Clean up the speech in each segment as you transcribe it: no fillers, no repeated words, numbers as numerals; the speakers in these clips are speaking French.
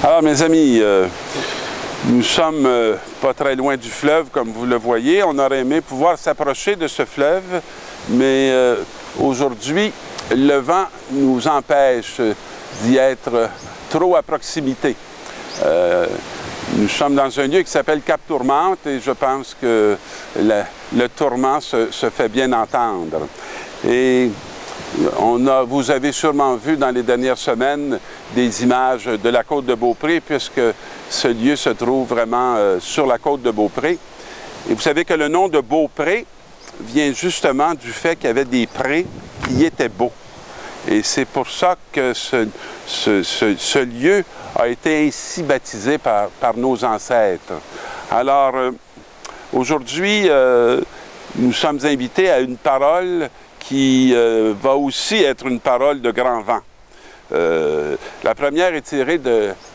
Alors, mes amis, nous sommes pas très loin du fleuve, comme vous le voyez. On aurait aimé pouvoir s'approcher de ce fleuve, mais aujourd'hui, le vent nous empêche d'y être trop à proximité. Nous sommes dans un lieu qui s'appelle Cap Tourmente et je pense que le tourment se fait bien entendre. Et vous avez sûrement vu dans les dernières semaines des images de la côte de Beaupré, puisque ce lieu se trouve vraiment sur la côte de Beaupré. Et vous savez que le nom de Beaupré vient justement du fait qu'il y avait des prés qui étaient beaux. Et c'est pour ça que ce lieu a été ainsi baptisé par nos ancêtres. Alors, aujourd'hui, nous sommes invités à une parole qui va aussi être une parole de grand vent. La première est tirée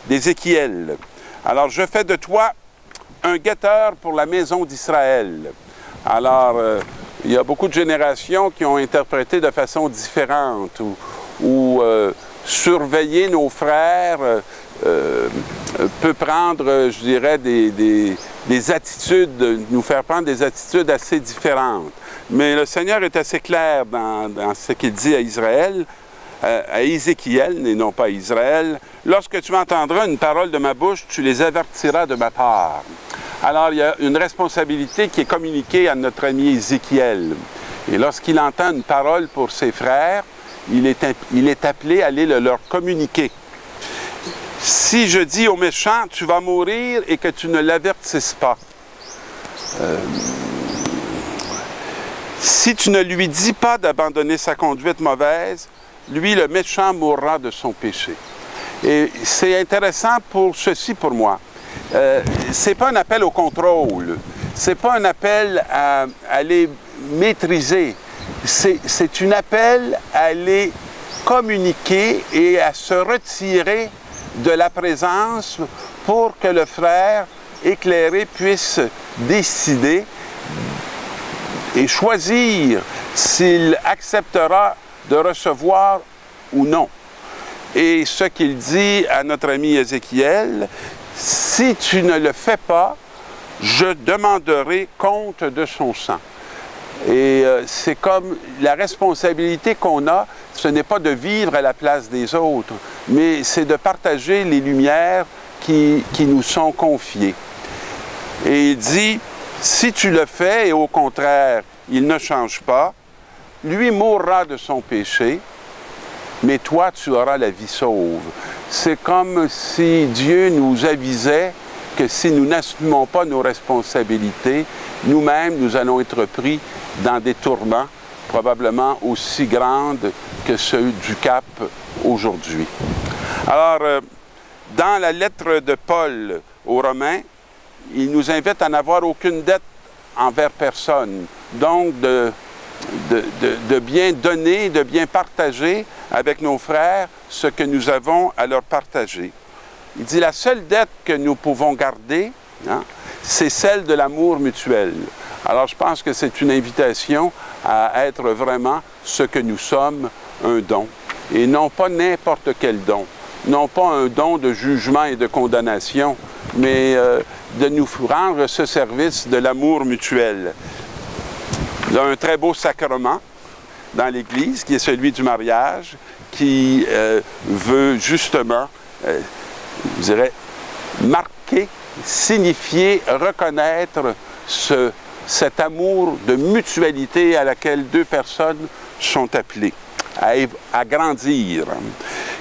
d'Ézéchiel. Alors, je fais de toi un guetteur pour la maison d'Israël. Alors, il y a beaucoup de générations qui ont interprété de façon différente ou surveiller nos frères peut prendre, je dirais, des attitudes, nous faire prendre des attitudes assez différentes. Mais le Seigneur est assez clair dans ce qu'il dit à Israël, à Ézéchiel, et non pas à Israël. Lorsque tu entendras une parole de ma bouche, tu les avertiras de ma part. Alors, il y a une responsabilité qui est communiquée à notre ami Ézéchiel. Et lorsqu'il entend une parole pour ses frères, il est appelé à aller le leur communiquer. Si je dis au méchant, tu vas mourir et que tu ne l'avertisses pas, si tu ne lui dis pas d'abandonner sa conduite mauvaise, lui, le méchant, mourra de son péché. Et c'est intéressant pour ceci pour moi. C'est pas un appel au contrôle. C'est pas un appel à les maîtriser. C'est un appel à les communiquer et à se retirer de la présence pour que le frère éclairé puisse décider et choisir s'il acceptera de recevoir ou non. Et ce qu'il dit à notre ami Ézéchiel, si tu ne le fais pas, je demanderai compte de son sang. Et c'est comme la responsabilité qu'on a, ce n'est pas de vivre à la place des autres, mais c'est de partager les lumières qui nous sont confiées. Et il dit, si tu le fais et au contraire, il ne change pas, lui mourra de son péché, mais toi, tu auras la vie sauve. C'est comme si Dieu nous avisait que si nous n'assumons pas nos responsabilités, nous-mêmes, nous allons être pris dans des tourments probablement aussi grandes que ceux du Cap aujourd'hui. Alors, dans la lettre de Paul aux Romains, il nous invite à n'avoir aucune dette envers personne. Donc, de bien donner, de bien partager avec nos frères ce que nous avons à leur partager. Il dit, la seule dette que nous pouvons garder, c'est celle de l'amour mutuel. Alors, je pense que c'est une invitation à être vraiment ce que nous sommes, un don. Et non pas n'importe quel don. Non pas un don de jugement et de condamnation, mais de nous rendre ce service de l'amour mutuel. Il y a un très beau sacrement dans l'Église, qui est celui du mariage, qui veut justement, je dirais, marquer, signifier, reconnaître cet amour de mutualité à laquelle deux personnes sont appelées à grandir.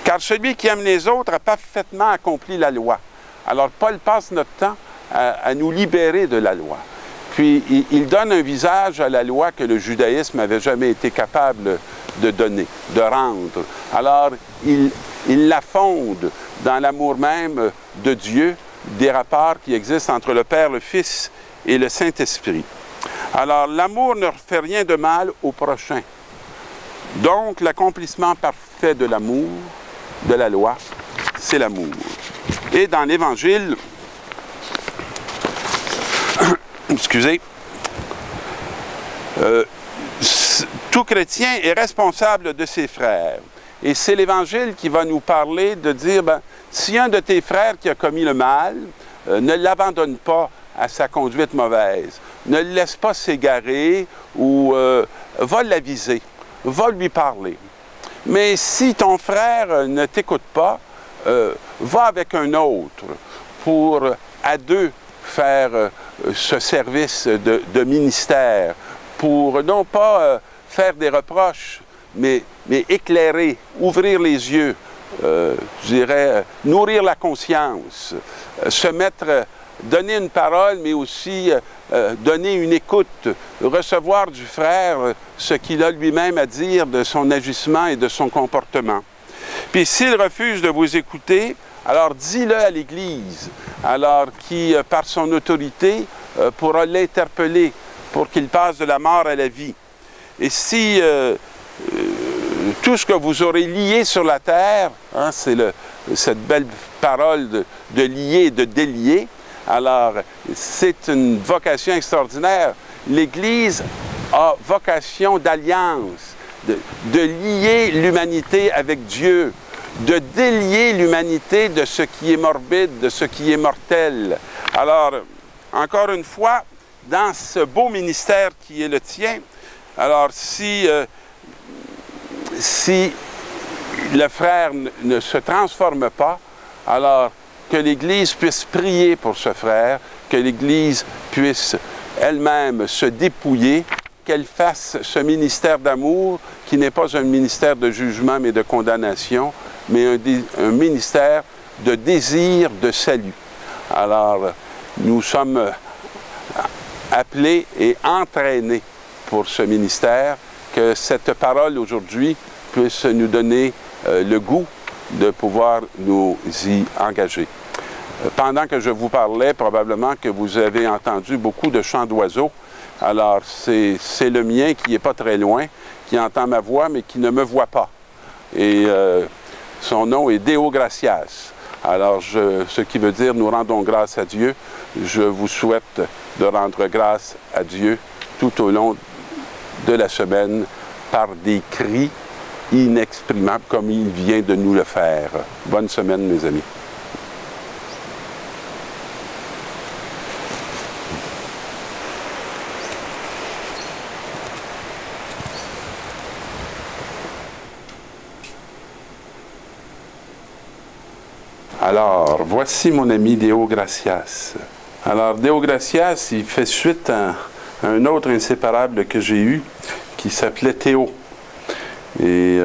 Car celui qui aime les autres a parfaitement accompli la loi. Alors Paul passe notre temps à nous libérer de la loi. Puis il donne un visage à la loi que le judaïsme n'avait jamais été capable de donner, de rendre. Alors il la fonde dans l'amour même de Dieu, des rapports qui existent entre le Père, le Fils et le Saint-Esprit. Alors l'amour ne fait rien de mal au prochain. Donc l'accomplissement parfait de l'amour, de la loi, c'est l'amour. Et dans l'Évangile, excusez, tout chrétien est responsable de ses frères. Et c'est l'Évangile qui va nous parler de dire, ben, si un de tes frères qui a commis le mal, ne l'abandonne pas à sa conduite mauvaise, ne le laisse pas s'égarer ou va l'aviser, va lui parler. Mais si ton frère ne t'écoute pas, va avec un autre pour à deux faire ce service de ministère, pour non pas faire des reproches, mais éclairer, ouvrir les yeux, je dirais, nourrir la conscience, se mettre, donner une parole, mais aussi donner une écoute, recevoir du frère ce qu'il a lui-même à dire de son agissement et de son comportement. Puis s'il refuse de vous écouter, alors dis-le à l'Église, alors qui, par son autorité, pourra l'interpeller pour qu'il passe de la mort à la vie. Et si tout ce que vous aurez lié sur la terre, hein, c'est cette belle parole de lier et de délier, alors c'est une vocation extraordinaire. L'Église a vocation d'alliance, de lier l'humanité avec Dieu, de délier l'humanité de ce qui est morbide, de ce qui est mortel. Alors, encore une fois, dans ce beau ministère qui est le tien, alors si le frère ne se transforme pas, alors que l'Église puisse prier pour ce frère, que l'Église puisse elle-même se dépouiller, qu'elle fasse ce ministère d'amour qui n'est pas un ministère de jugement mais de condamnation, mais un ministère de désir de salut. Alors, nous sommes appelés et entraînés pour ce ministère, que cette parole aujourd'hui puisse nous donner le goût de pouvoir nous y engager. Pendant que je vous parlais, probablement que vous avez entendu beaucoup de chants d'oiseaux. Alors, c'est le mien qui n'est pas très loin, qui entend ma voix, mais qui ne me voit pas. Et son nom est Deo Gratias. Alors, ce qui veut dire « Nous rendons grâce à Dieu ». Je vous souhaite de rendre grâce à Dieu tout au long de la semaine par des cris inexprimables comme il vient de nous le faire. Bonne semaine, mes amis. Alors, voici mon ami Deo Gratias. Alors, Deo Gratias, il fait suite à un autre inséparable que j'ai eu, qui s'appelait Théo. Et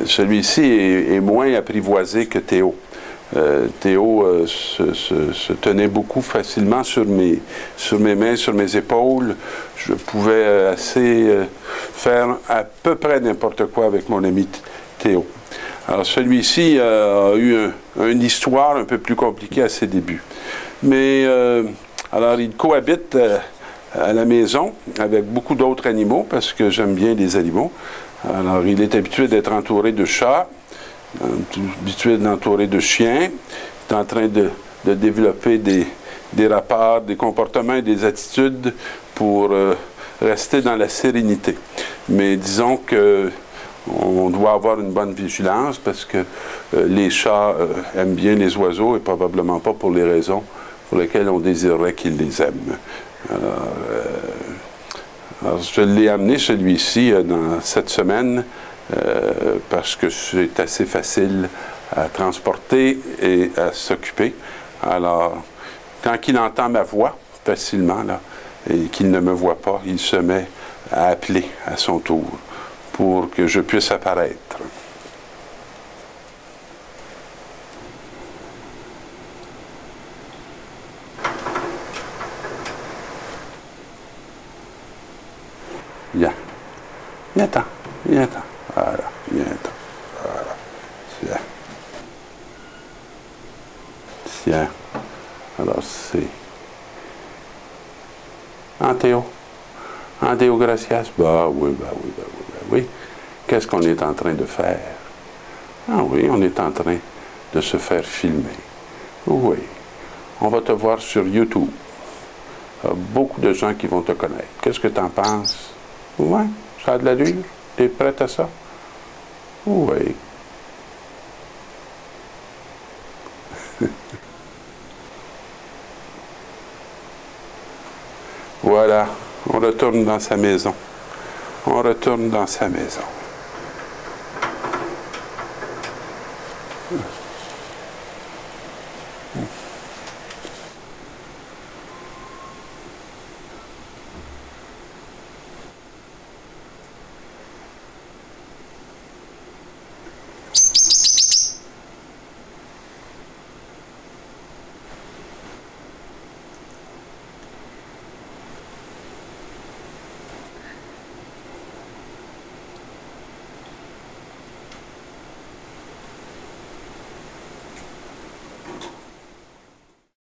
celui-ci est moins apprivoisé que Théo. Théo se tenait beaucoup facilement sur mes mains, sur mes épaules. Je pouvais faire à peu près n'importe quoi avec mon ami Théo. Alors celui-ci a eu une histoire un peu plus compliquée à ses débuts. Mais alors il cohabite à la maison avec beaucoup d'autres animaux parce que j'aime bien les animaux. Alors il est habitué d'être entouré de chats, habitué d'être entouré de chiens. Il est en train de développer des rapports, des comportements et des attitudes pour rester dans la sérénité. Mais disons que on doit avoir une bonne vigilance parce que les chats aiment bien les oiseaux et probablement pas pour les raisons pour lesquelles on désirerait qu'ils les aiment. Alors je l'ai amené celui-ci dans cette semaine parce que c'est assez facile à transporter et à s'occuper. Alors, quand il entend ma voix facilement là, et qu'il ne me voit pas, il se met à appeler à son tour pour que je puisse apparaître. Viens. Viens-t'en. Viens-t'en. Voilà. Viens-t'en. Voilà. Tiens. Tiens. Alors, c'est... Théo. Deo Gratias? Bah oui, bah oui, bah oui, bah oui. Qu'est-ce qu'on est en train de faire? Ah oui, on est en train de se faire filmer. Oui. On va te voir sur YouTube. Il y a beaucoup de gens qui vont te connaître. Qu'est-ce que tu en penses? Ouais, ça a de l'allure? Tu es prête à ça? Oui. Voilà, on retourne dans sa maison. On retourne dans sa maison.